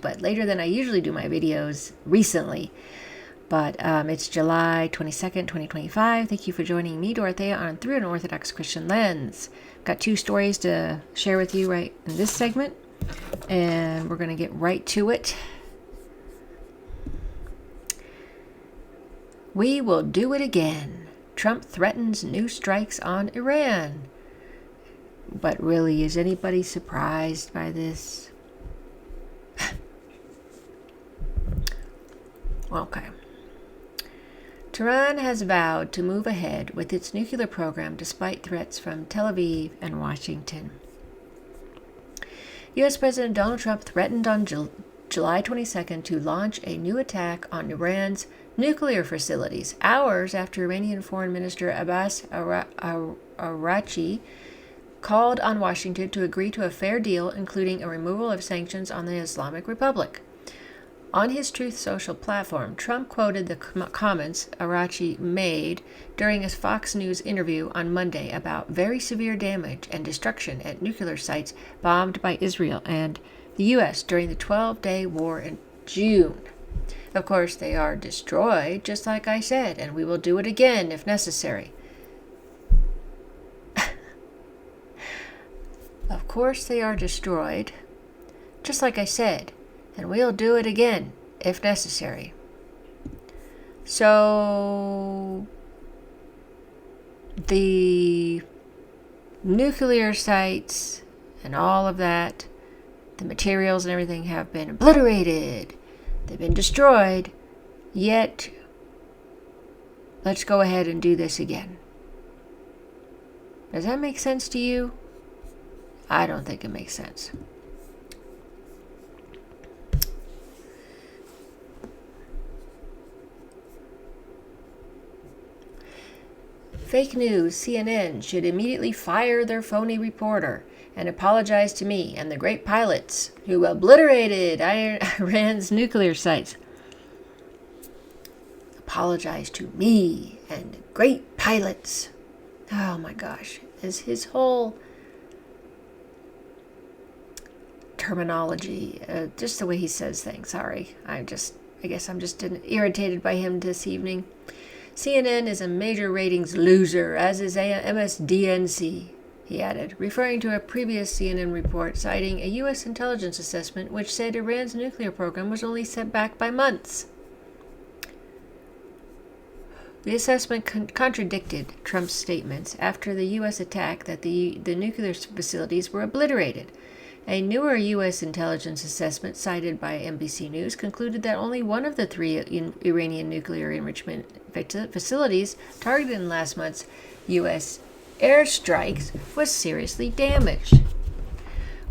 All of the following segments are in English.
but later than I usually do my videos recently. But it's July 22nd, 2025. Thank you for joining me, Dorothea, on Through an Orthodox Christian Lens. Got 2 stories to share with you right in this segment, and we're going to get right to it. We will do it again. Trump threatens new strikes on Iran. But really, is anybody surprised by this? Okay. Tehran has vowed to move ahead with its nuclear program despite threats from Tel Aviv and Washington. U.S. President Donald Trump threatened on July 22nd to launch a new attack on Iran's nuclear facilities, hours after Iranian Foreign Minister Abbas Araghchi called on Washington to agree to a fair deal, including a removal of sanctions on the Islamic Republic. On his Truth Social platform, Trump quoted the comments Araghchi made during a Fox News interview on Monday about very severe damage and destruction at nuclear sites bombed by Israel and the U.S. during the 12-day war in June. Of course, they are destroyed, just like I said, and we will do it again if necessary. Of course, they are destroyed, just like I said, and we'll do it again if necessary. So, the nuclear sites and all of that, the materials and everything have been obliterated. They've been destroyed, yet let's go ahead and do this again. Does that make sense to you? I don't think it makes sense. Fake news. CNN should immediately fire their phony reporter and apologize to me and the great pilots who obliterated Iran's nuclear sites. Apologize to me and the great pilots. Oh my gosh. Is his whole terminology, just the way he says things. Sorry. I guess I'm just irritated by him this evening. CNN is a major ratings loser, as is MSDNC, he added, referring to a previous CNN report citing a U.S. intelligence assessment which said Iran's nuclear program was only set back by months. The assessment contradicted Trump's statements after the U.S. attack that the nuclear facilities were obliterated. A newer U.S. intelligence assessment cited by NBC News concluded that only one of the 3 Iranian nuclear enrichment facilities targeted in last month's U.S. airstrikes was seriously damaged.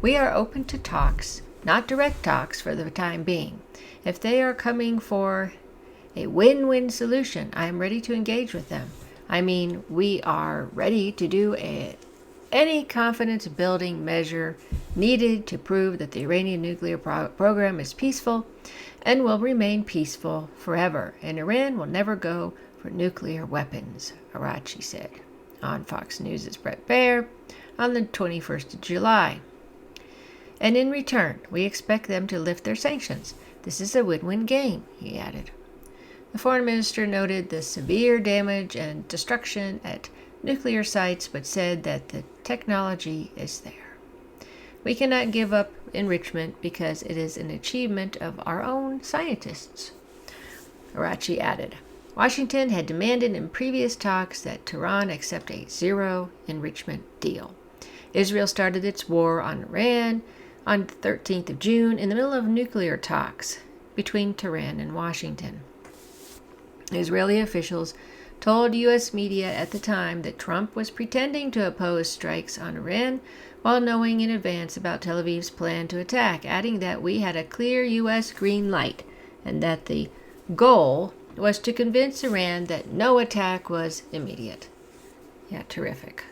We are open to talks, not direct talks for the time being. If they are coming for a win-win solution, I am ready to engage with them. I mean, we are ready to do any confidence-building measure needed to prove that the Iranian nuclear program is peaceful and will remain peaceful forever, and Iran will never go for nuclear weapons, Araghchi said on Fox News' Bret Baier on the 21st of July. And in return, we expect them to lift their sanctions. This is a win-win game, he added. The foreign minister noted the severe damage and destruction at nuclear sites, but said that the technology is there. We cannot give up enrichment because it is an achievement of our own scientists, Araghchi added. Washington had demanded in previous talks that Tehran accept a zero enrichment deal. Israel started its war on Iran on the 13th of June in the middle of nuclear talks between Tehran and Washington. Israeli officials told U.S. media at the time that Trump was pretending to oppose strikes on Iran while knowing in advance about Tel Aviv's plan to attack, adding that we had a clear U.S. green light and that the goal was to convince Iran that no attack was immediate. Yeah, terrific.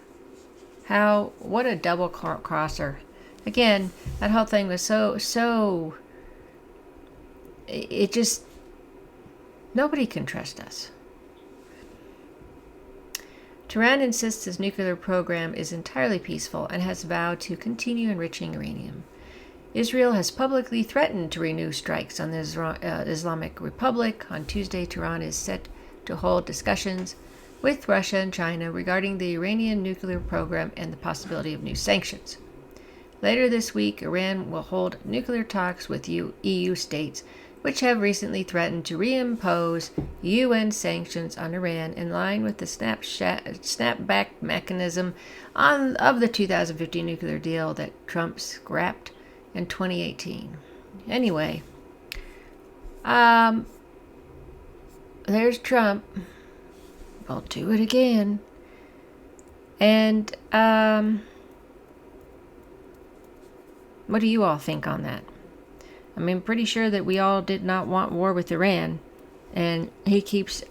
What a double crosser. Again, that whole thing was it just, nobody can trust us. Tehran insists his nuclear program is entirely peaceful and has vowed to continue enriching uranium. Israel has publicly threatened to renew strikes on the Islamic Republic. On Tuesday, Tehran is set to hold discussions with Russia and China regarding the Iranian nuclear program and the possibility of new sanctions. Later this week, Iran will hold nuclear talks with EU states, which have recently threatened to reimpose UN sanctions on Iran in line with the snapback mechanism of the 2015 nuclear deal that Trump scrapped in 2018. Anyway, there's Trump. I'll do it again. And what do you all think on that? I mean, pretty sure that we all did not want war with Iran, and he keeps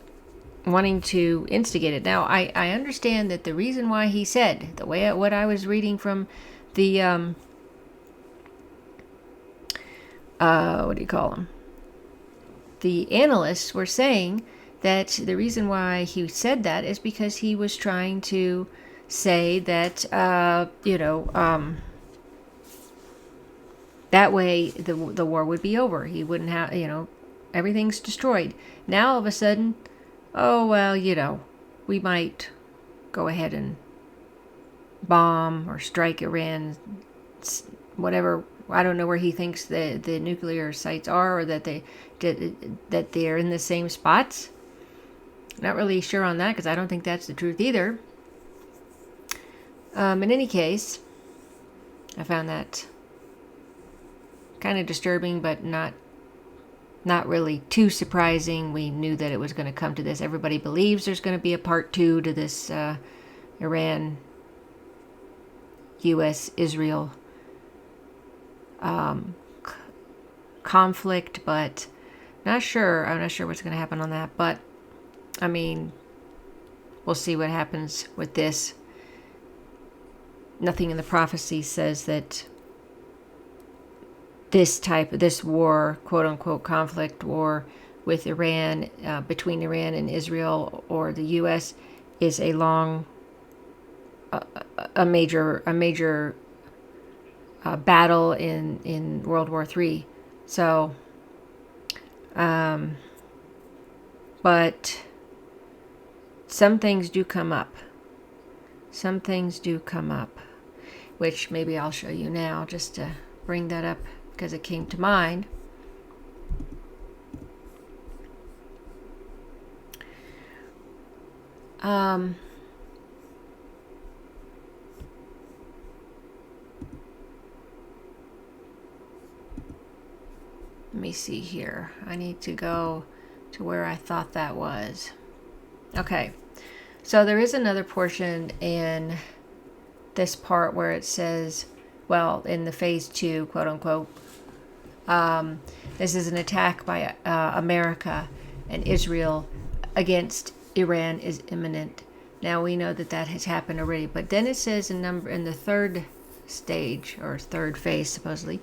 wanting to instigate it. Now, I understand that the reason why he said, what I was reading from the, what do you call them? The analysts were saying that the reason why he said that is because he was trying to say that, that way the war would be over. He wouldn't have, everything's destroyed. Now all of a sudden, we might go ahead and bomb or strike Iran, whatever. I don't know where he thinks the nuclear sites are, or that they're in the same spots. Not really sure on that, because I don't think that's the truth either. In any case, I found that kind of disturbing, but not really too surprising. We knew that it was going to come to this. Everybody believes there's going to be a part 2 to this Iran, U.S., Israel conflict, but not sure. I'm not sure what's going to happen on that, but I mean, we'll see what happens with this. Nothing in the prophecy says that this war, quote unquote, conflict war with Iran, between Iran and Israel or the U.S., is a major battle in World War III. So, but some things do come up. Some things do come up, which maybe I'll show you now, just to bring that up because it came to mind. Let me see here. I need to go to where I thought that was. Okay. So there is another portion in this part where it says, well, in the phase 2, quote unquote, this is an attack by America and Israel against Iran is imminent. Now we know that has happened already, but then it says in the third stage, or third phase supposedly,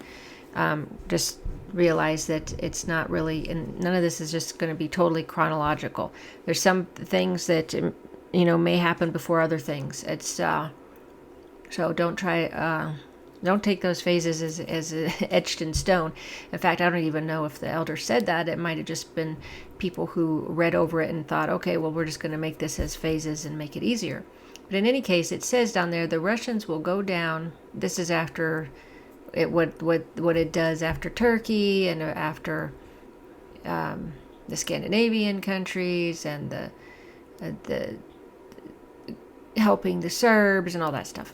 just realize that it's not really, and none of this is just going to be totally chronological. There's some things that may happen before other things. It's so don't take those phases as etched in stone. In fact, I don't even know if the elder said that. It might have just been people who read over it and thought, okay, well, we're just going to make this as phases and make it easier. But in any case, it says down there, the Russians will go down. This is after what it does after Turkey and after the Scandinavian countries and the helping the Serbs and all that stuff.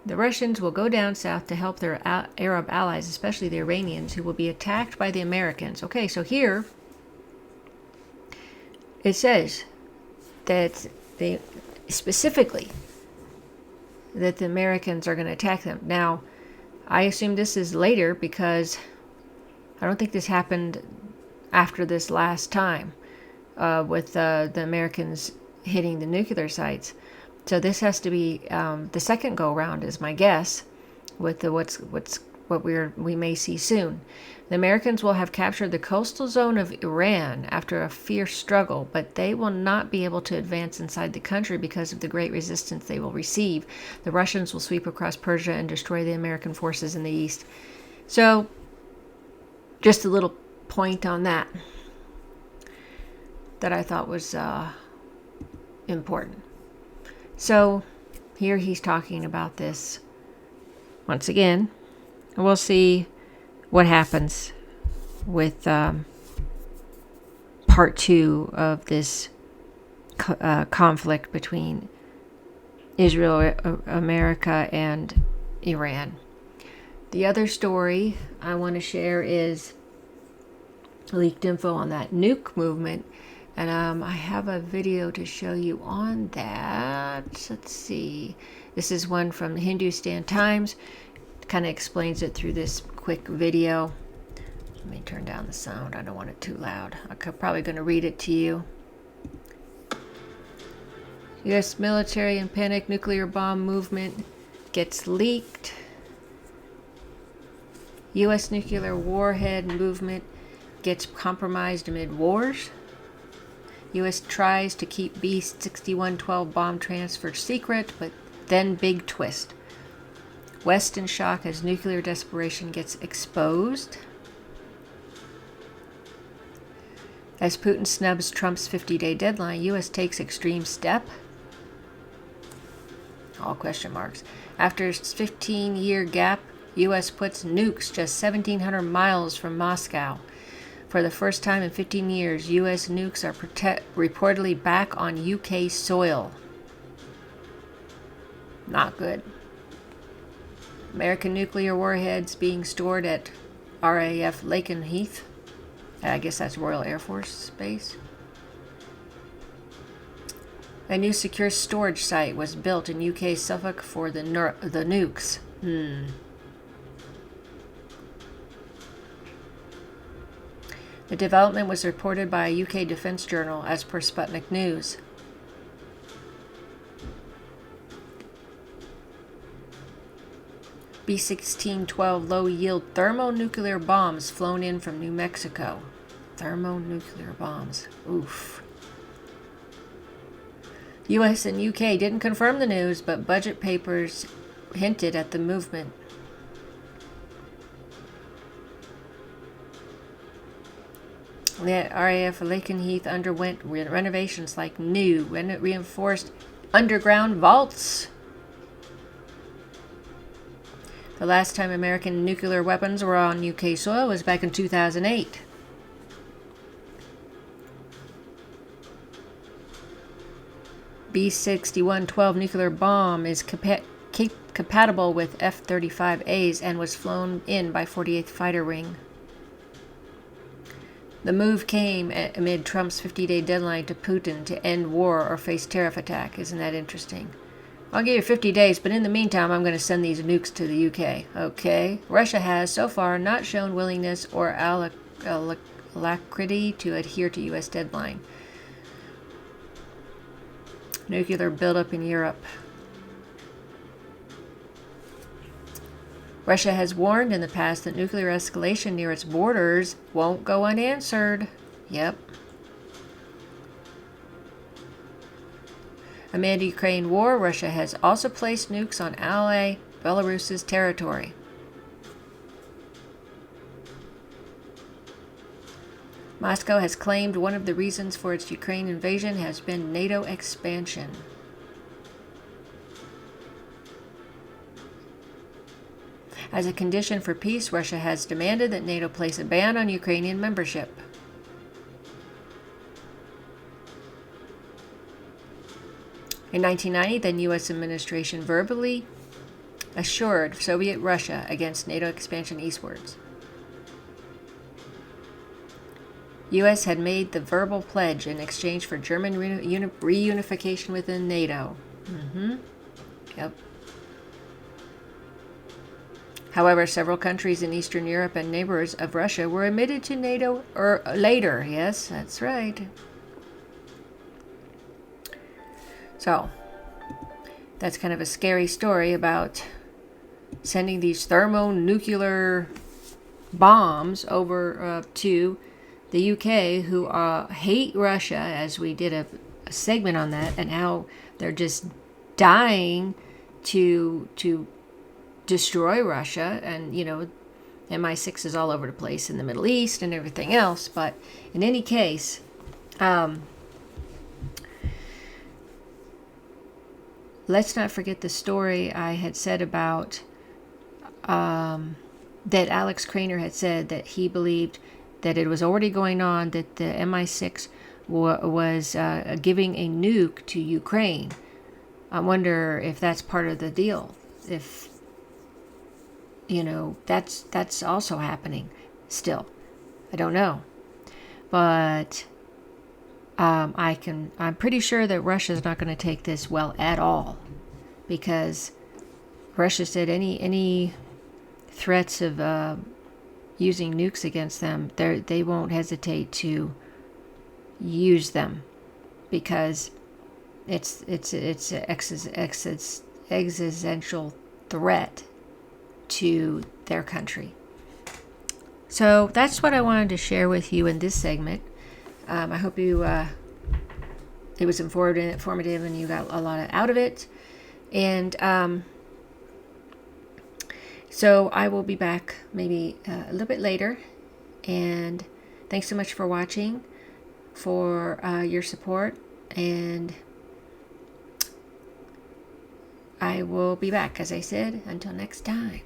The Russians will go down south to help their Arab allies, especially the Iranians, who will be attacked by the Americans. Okay, so here it says that specifically that the Americans are going to attack them. Now, I assume this is later because I don't think this happened after this last time with the Americans hitting the nuclear sites. So this has to be the second go-round, is my guess, with what's what we may see soon. The Americans will have captured the coastal zone of Iran after a fierce struggle, but they will not be able to advance inside the country because of the great resistance they will receive. The Russians will sweep across Persia and destroy the American forces in the east. So, just a little point on that I thought was important. So, here he's talking about this once again. We'll see what happens with part 2 of this conflict between Israel, America, and Iran. The other story I want to share is leaked info on that nuke movement. And I have a video to show you on that. Let's see. This is one from the Hindustan Times. Kind of explains it through this quick video. Let me turn down the sound. I don't want it too loud. I'm probably going to read it to you. U.S. military in panic, nuclear bomb movement gets leaked. U.S. nuclear warhead movement gets compromised amid wars. U.S. tries to keep B-6112 bomb transfer secret, but then big twist. West in shock as nuclear desperation gets exposed. As Putin snubs Trump's 50-day deadline, U.S. takes extreme step. All question marks. After a 15-year gap, U.S. puts nukes just 1,700 miles from Moscow. For the first time in 15 years, U.S. nukes are reportedly back on UK soil. Not good. American nuclear warheads being stored at RAF Lakenheath. I guess that's Royal Air Force Base. A new secure storage site was built in UK Suffolk for the nukes. The development was reported by a UK defense journal as per Sputnik News. B-1612 low-yield thermonuclear bombs flown in from New Mexico. Thermonuclear bombs. Oof. US and UK didn't confirm the news, but budget papers hinted at the movement. The RAF Lakenheath underwent renovations like new reinforced underground vaults. The last time American nuclear weapons were on UK soil was back in 2008. B-6112 nuclear bomb is compatible with F-35As and was flown in by 48th Fighter Wing. The move came amid Trump's 50-day deadline to Putin to end war or face tariff attack. Isn't that interesting? I'll give you 50 days, but in the meantime, I'm going to send these nukes to the UK. Okay? Russia has, so far, not shown willingness or alacrity to adhere to U.S. deadline. Nuclear buildup in Europe. Russia has warned in the past that nuclear escalation near its borders won't go unanswered. Yep. Amid Ukraine war, Russia has also placed nukes on ally Belarus's territory. Moscow has claimed one of the reasons for its Ukraine invasion has been NATO expansion. As a condition for peace, Russia has demanded that NATO place a ban on Ukrainian membership. In 1990, the U.S. administration verbally assured Soviet Russia against NATO expansion eastwards. U.S. had made the verbal pledge in exchange for German reunification within NATO. Yep. However, several countries in Eastern Europe and neighbors of Russia were admitted to NATO later. Yes, that's right. So, that's kind of a scary story about sending these thermonuclear bombs over to the UK, who hate Russia, as we did a segment on that, and how they're just dying to destroy Russia. And MI6 is all over the place in the Middle East and everything else. But in any case, let's not forget the story I had said about that Alex Craner had said that he believed that it was already going on, that the MI6 was giving a nuke to Ukraine. I wonder if that's part of the deal. If that's also happening still. I don't know. But I'm pretty sure that Russia's not going to take this well at all, because Russia said any threats of using nukes against them, they won't hesitate to use them, because it's an existential threat to their country. So that's what I wanted to share with you in this segment. I hope it was informative and you got a lot out of it. And so I will be back maybe a little bit later. And thanks so much for watching, for your support. And I will be back, as I said, until next time.